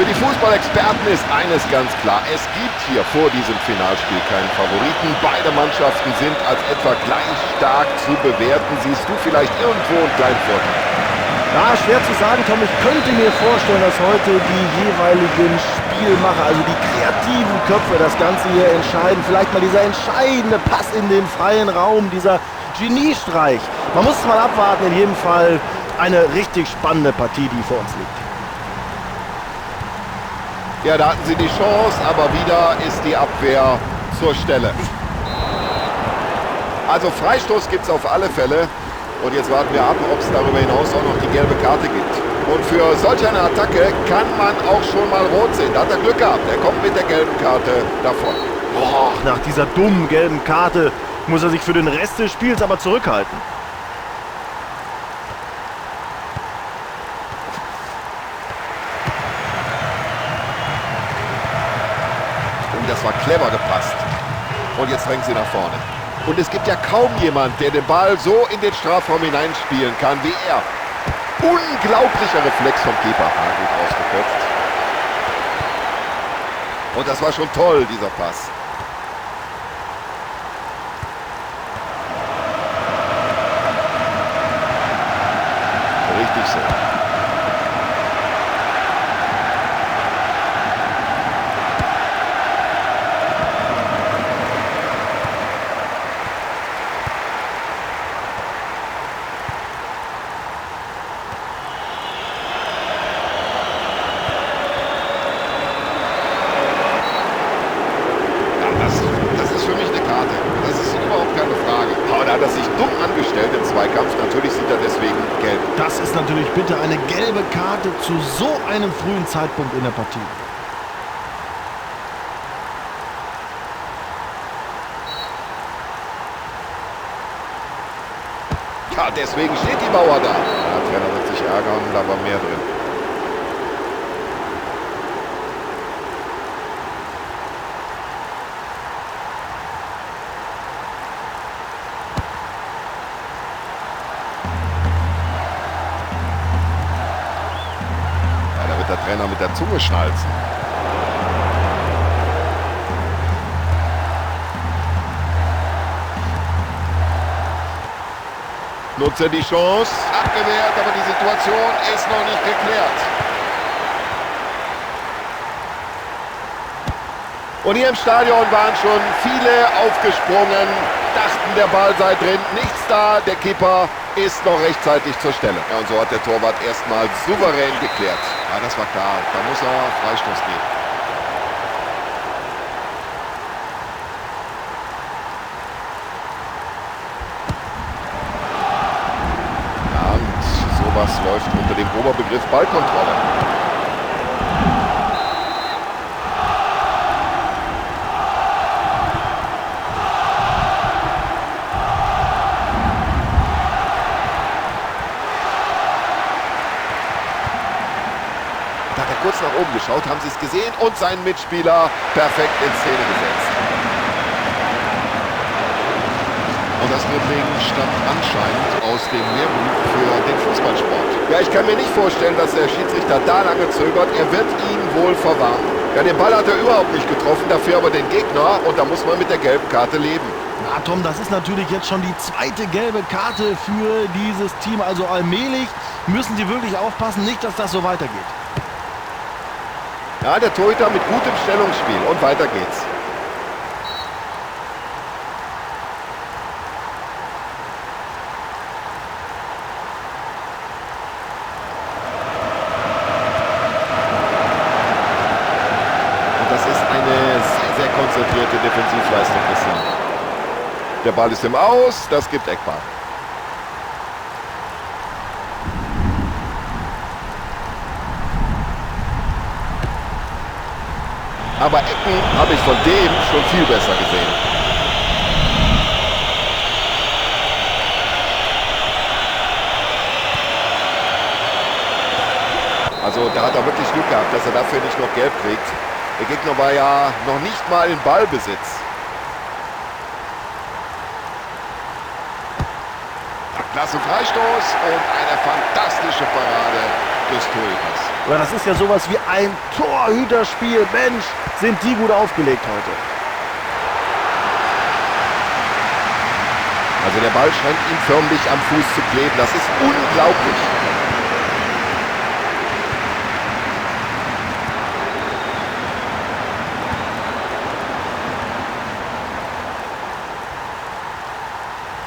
Für die Fußballexperten ist eines ganz klar. Es gibt hier vor diesem Finalspiel keinen Favoriten. Beide Mannschaften sind als etwa gleich stark zu bewerten. Siehst du vielleicht irgendwo einen kleinen Vorteil? Ja, schwer zu sagen, Tom. Ich könnte mir vorstellen, dass heute die jeweiligen Spielmacher, also die kreativen Köpfe, das Ganze hier entscheiden. Vielleicht mal dieser entscheidende Pass in den freien Raum, dieser Geniestreich. Man muss es mal abwarten. In jedem Fall eine richtig spannende Partie, die vor uns liegt. Ja, da hatten sie die Chance, aber wieder ist die Abwehr zur Stelle. Also Freistoß gibt es auf alle Fälle. Und jetzt warten wir ab, ob es darüber hinaus auch noch die gelbe Karte gibt. Und für solch eine Attacke kann man auch schon mal rot sehen. Da hat er Glück gehabt. Er kommt mit der gelben Karte davon. Boah, nach dieser dummen gelben Karte muss er sich für den Rest des Spiels aber zurückhalten. Das war clever gepasst. Und jetzt drängen sie nach vorne. Und es gibt ja kaum jemand, der den Ball so in den Strafraum hineinspielen kann wie er. Unglaublicher Reflex vom Keeper. Gut ausgeköpft. Und das war schon toll, dieser Pass. Richtig so. Das ist natürlich bitte eine gelbe Karte zu so einem frühen Zeitpunkt in der Partie. Ja, deswegen steht die Mauer da. Der Trainer wird sich ärgern, da war mehr drin. Der Trainer mit der Zunge schnalzen. Nutze die Chance. Abgewehrt, aber die Situation ist noch nicht geklärt. Und hier im Stadion waren schon viele aufgesprungen, dachten, der Ball sei drin. Nichts da, der Keeper ist noch rechtzeitig zur Stelle. Ja, und so hat der Torwart erstmal souverän geklärt. Ja, das war klar. Da muss er Freistoß geben. Ja, und sowas läuft unter dem Oberbegriff Ballkontrolle. Kurz nach oben geschaut, haben sie es gesehen und seinen Mitspieler perfekt in Szene gesetzt. Und das Dribbling stammt anscheinend aus dem Lehrbuch für den Fußballsport. Ja, ich kann mir nicht vorstellen, dass der Schiedsrichter da lange zögert. Er wird ihn wohl verwarnen. Ja, den Ball hat er überhaupt nicht getroffen, dafür aber den Gegner. Und da muss man mit der gelben Karte leben. Na Tom, das ist natürlich jetzt schon die zweite gelbe Karte für dieses Team. Also allmählich müssen sie wirklich aufpassen, nicht, dass das so weitergeht. Ja, der Torhüter mit gutem Stellungsspiel und weiter geht's. Und das ist eine sehr, sehr konzentrierte Defensivleistung bislang. Der Ball ist im Aus, das gibt Eckball. Aber Ecken habe ich von dem schon viel besser gesehen. Also da hat er wirklich Glück gehabt, dass er dafür nicht noch gelb kriegt. Der Gegner war ja noch nicht mal in Ballbesitz. Ja, klasse Freistoß und eine fantastische Parade des Torhüters. Ja, das ist ja sowas wie ein Torhüterspiel. Mensch, sind die gut aufgelegt heute. Also der Ball scheint ihm förmlich am Fuß zu kleben. Das ist unglaublich.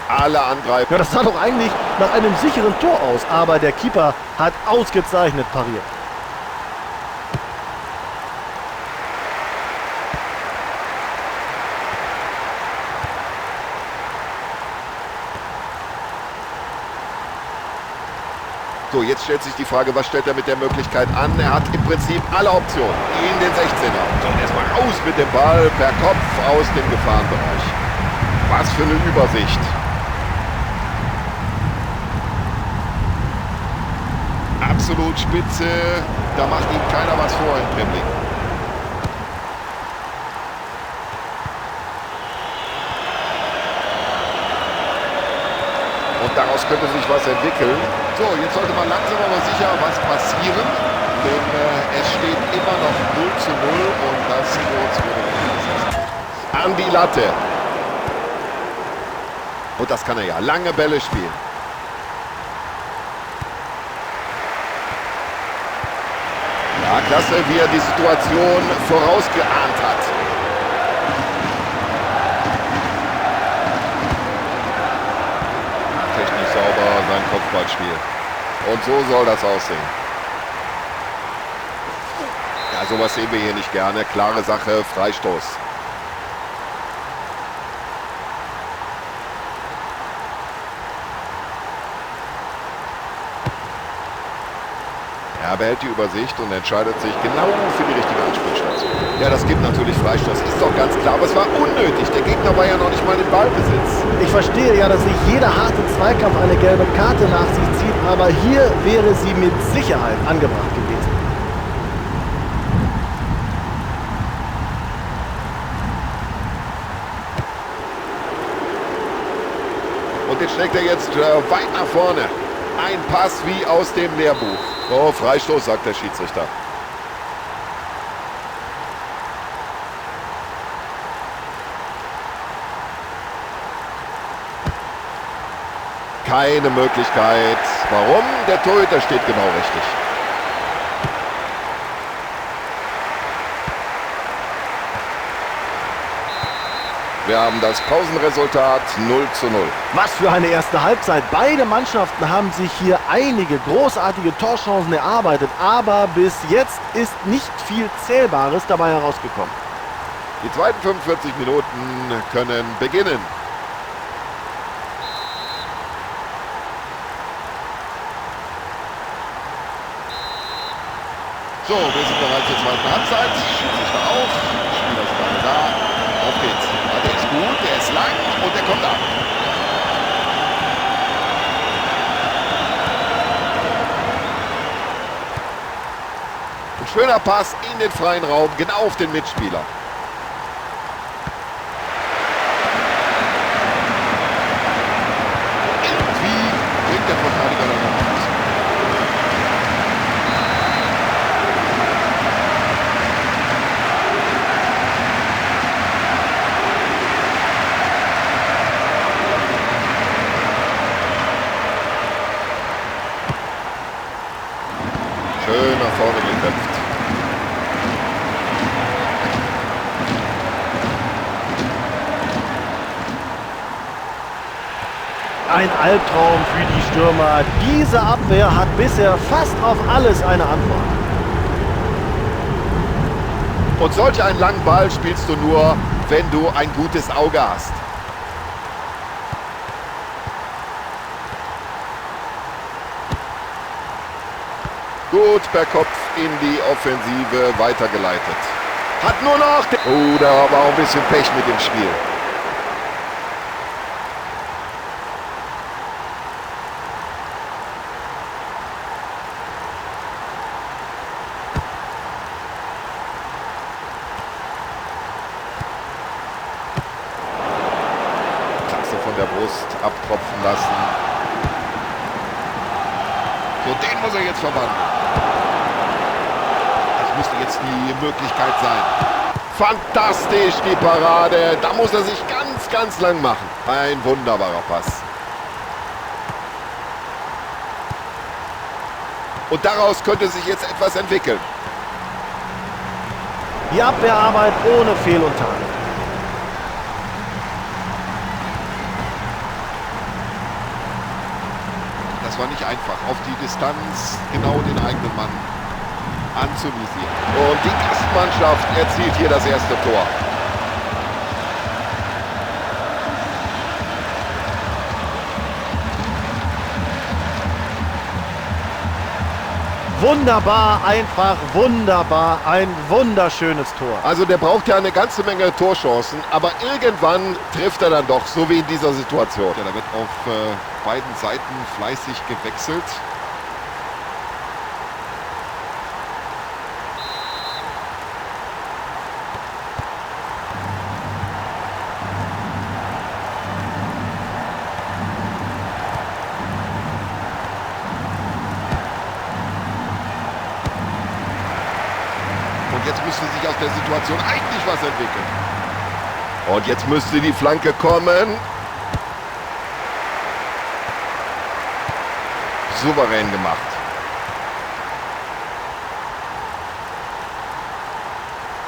Alle angreifen. Ja, das sah doch eigentlich nach einem sicheren Tor aus. Aber der Keeper hat ausgezeichnet pariert. So, jetzt stellt sich die Frage, was stellt er mit der Möglichkeit an? Er hat im Prinzip alle Optionen in den 16er. So, und erstmal raus mit dem Ball, per Kopf aus dem Gefahrenbereich. Was für eine Übersicht. Absolut spitze, da macht ihm keiner was vor im Dribbling. Und daraus könnte sich was entwickeln. So, jetzt sollte man langsam aber sicher was passieren, denn es steht immer noch 0:0 und das kurz wurde an die Latte. Und das kann er ja, lange Bälle spielen. Ja, klasse, wie er die Situation vorausgeahnt hat. Technisch sauber sein Kopfballspiel. Und so soll das aussehen. Ja, sowas sehen wir hier nicht gerne. Klare Sache, Freistoß. Er behält die Übersicht und entscheidet sich genau für die richtige Anspielstation. Ja, das gibt natürlich Freistoß, ist doch ganz klar, aber es war unnötig. Der Gegner war ja noch nicht mal im Ballbesitz. Ich verstehe ja, dass nicht jeder harte Zweikampf eine gelbe Karte nach sich zieht, aber hier wäre sie mit Sicherheit angebracht gewesen. Und den schlägt er jetzt weit nach vorne. Ein Pass wie aus dem Lehrbuch. Oh, Freistoß, sagt der Schiedsrichter. Keine Möglichkeit. Warum? Der Torhüter steht genau richtig. Wir haben das Pausenresultat 0:0. Was für eine erste Halbzeit. Beide Mannschaften haben sich hier einige großartige Torchancen erarbeitet, aber bis jetzt ist nicht viel Zählbares dabei herausgekommen. Die zweiten 45 Minuten können beginnen. So, wir sind bereit zur zweiten Halbzeit. Schiedsrichter auf, Spieler sind alle da. Auf geht's. Der ist gut, der ist lang und der kommt ab. Ein schöner Pass in den freien Raum, genau auf den Mitspieler. Irgendwie bringt der Verteidiger dann noch raus. Schön nach vorne geköpft. Ein Albtraum für die Stürmer. Diese Abwehr hat bisher fast auf alles eine Antwort. Und solch einen langen Ball spielst du nur, wenn du ein gutes Auge hast. Gut per Kopf in die Offensive weitergeleitet. Hat nur noch... Oh, da war auch ein bisschen Pech mit dem Spiel. Klasse von der Brust abtropfen lassen. So, den muss er jetzt verwandeln. müsste jetzt die Möglichkeit sein. Fantastisch, die Parade. Da muss er sich ganz, ganz lang machen. Ein wunderbarer Pass. Und daraus könnte sich jetzt etwas entwickeln. Die Abwehrarbeit ohne Fehl und Tadel. Das war nicht einfach, auf die Distanz genau den eigenen Mann anzuvisieren. Und die Gastmannschaft erzielt hier das erste Tor. Wunderbar, einfach wunderbar, ein wunderschönes Tor. Also der braucht ja eine ganze Menge Torchancen, aber irgendwann trifft er dann doch, so wie in dieser Situation. Ja, da wird auf beiden Seiten fleißig gewechselt. Jetzt müsste sich aus der Situation eigentlich was entwickeln. Und jetzt müsste die Flanke kommen. Souverän gemacht.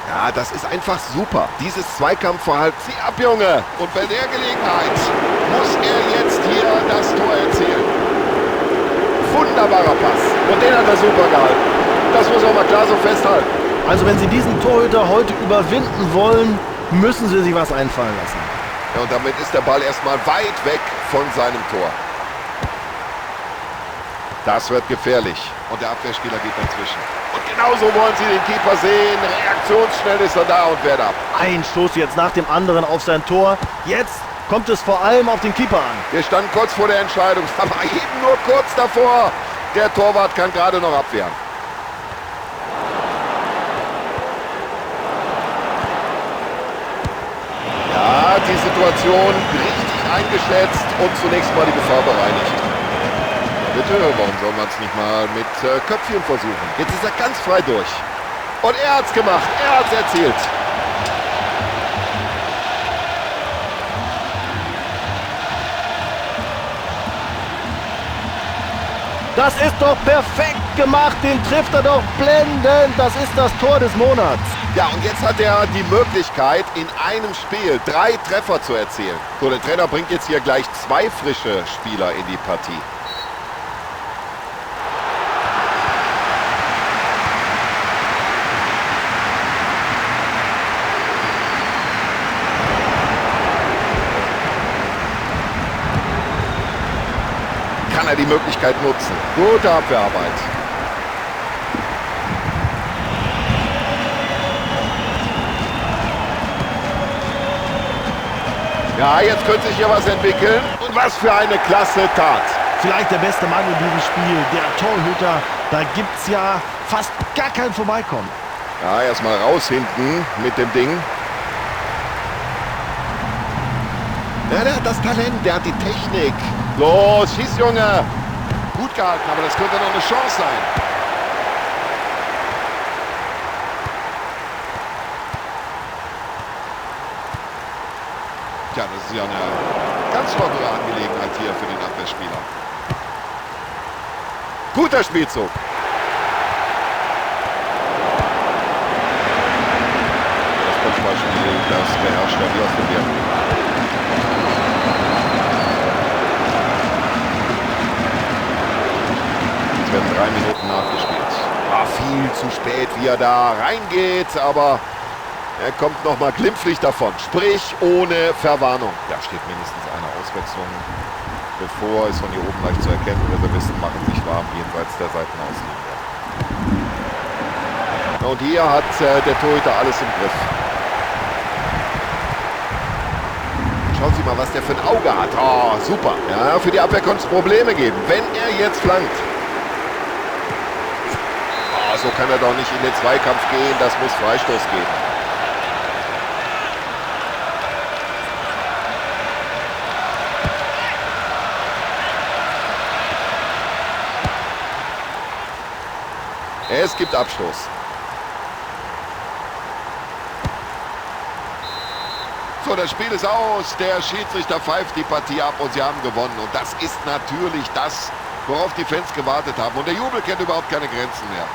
Ja, das ist einfach super. Dieses Zweikampfverhalten. Zieh ab, Junge. Und bei der Gelegenheit muss er jetzt hier das Tor erzielen. Wunderbarer Pass. Und den hat er super gehalten. Das muss auch mal klar so festhalten. Also wenn Sie diesen Torhüter heute überwinden wollen, müssen Sie sich was einfallen lassen. Ja, und damit ist der Ball erstmal weit weg von seinem Tor. Das wird gefährlich. Und der Abwehrspieler geht dazwischen. Und genauso wollen Sie den Keeper sehen. Reaktionsschnell ist er da und wehrt ab. Ein Stoß jetzt nach dem anderen auf sein Tor. Jetzt kommt es vor allem auf den Keeper an. Wir standen kurz vor der Entscheidung, aber eben nur kurz davor. Der Torwart kann gerade noch abwehren. Ja, die Situation richtig eingeschätzt und zunächst mal die Gefahr bereinigt. Bitte, warum soll man es nicht mal mit Köpfchen versuchen? Jetzt ist er ganz frei durch. Und er hat's gemacht, er hat's erzielt. Das ist doch perfekt gemacht, den trifft er doch blendend. Das ist das Tor des Monats. Ja, und jetzt hat er die Möglichkeit, in einem Spiel 3 Treffer zu erzielen. So, der Trainer bringt jetzt hier gleich 2 frische Spieler in die Partie. Kann er die Möglichkeit nutzen. Gute Abwehrarbeit. Ja, jetzt könnte sich hier was entwickeln. Und was für eine klasse Tat. Vielleicht der beste Mann in diesem Spiel, der Torhüter. Da gibt es ja fast gar kein Vorbeikommen. Ja, erstmal raus hinten mit dem Ding. Ja, der hat das Talent, der hat die Technik. Los, schieß, Junge. Gut gehalten, aber das könnte noch eine Chance sein. Tja, das ist ja eine ganz lockere Angelegenheit hier für den Abwehrspieler. Guter Spielzug. Das Kopfballspiel, das beherrscht er wie aus dem Meer. Es werden 3 Minuten nachgespielt. War viel zu spät, wie er da reingeht, aber er kommt nochmal glimpflich davon. Sprich, ohne Verwarnung. Da steht mindestens eine Auswechslung bevor. Ist von hier oben leicht zu erkennen. Reservisten machen sich warm jenseits der Seitenauslinie. Und hier hat der Torhüter alles im Griff. Schauen Sie mal, was der für ein Auge hat. Oh, super. Ja, für die Abwehr konnte es Probleme geben, wenn er jetzt flankt. Oh, so kann er doch nicht in den Zweikampf gehen. Das muss Freistoß geben. Es gibt Abstoß. Nico, das Spiel ist aus. Der Schiedsrichter pfeift die Partie ab und sie haben gewonnen. Und das ist natürlich das, worauf die Fans gewartet haben. Und der Jubel kennt überhaupt keine Grenzen mehr.